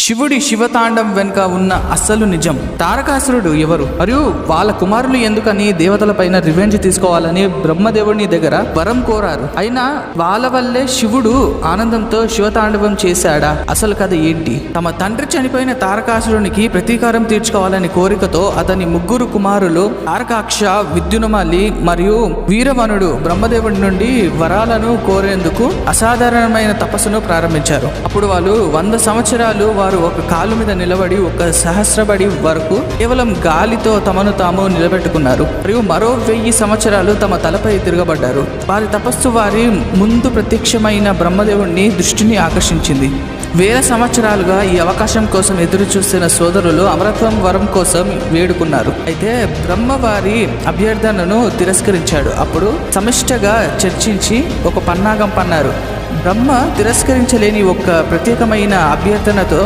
శివుడి శివతాండం వెనుక ఉన్న అసలు నిజం. తారకాసురుడు ఎవరు మరియు వాళ్ళ కుమారులు ఎందుకని దేవతలపైన రివెంజ్ తీసుకోవాలని బ్రహ్మదేవుని దగ్గర వరం కోరారు. అయినా వాళ్ళ వల్లే శివుడు ఆనందంతో శివతాండవం చేశాడా? అసలు కథ ఏంటి? తమ తండ్రి చనిపోయిన తారకాసురునికి ప్రతీకారం తీర్చుకోవాలని కోరికతో అతని ముగ్గురు కుమారులు తారకాక్ష, విద్యున్మాలి మరియు వీరవనుడు బ్రహ్మదేవుడి నుండి వరాలను కోరేందుకు అసాధారణమైన తపస్సును ప్రారంభించారు. అప్పుడు వాళ్ళు 100 సంవత్సరాలు వారు ఒక కాలు మీద నిలబడి 1 సహస్రబడి వరకు కేవలం గాలితో తమను తాము నిలబెట్టుకున్నారు. మరియు మరో 1000 సంవత్సరాలు తమ తలపై తిరగబడ్డారు. వారి తపస్సు వారి ముందు ప్రత్యక్షమైన బ్రహ్మదేవుడిని దృష్టిని ఆకర్షించింది. 1000 సంవత్సరాలుగా ఈ అవకాశం కోసం ఎదురు చూస్తున్న సోదరులు అమరత్వం వరం కోసం వేడుకున్నారు. అయితే బ్రహ్మ వారి అభ్యర్థనను తిరస్కరించాడు. అప్పుడు సమిష్టగా చర్చించి ఒక పన్నాగం పన్నారు. బ్రహ్మ తిరస్కరించలేని ఒక ప్రత్యేకమైన అభ్యర్థనతో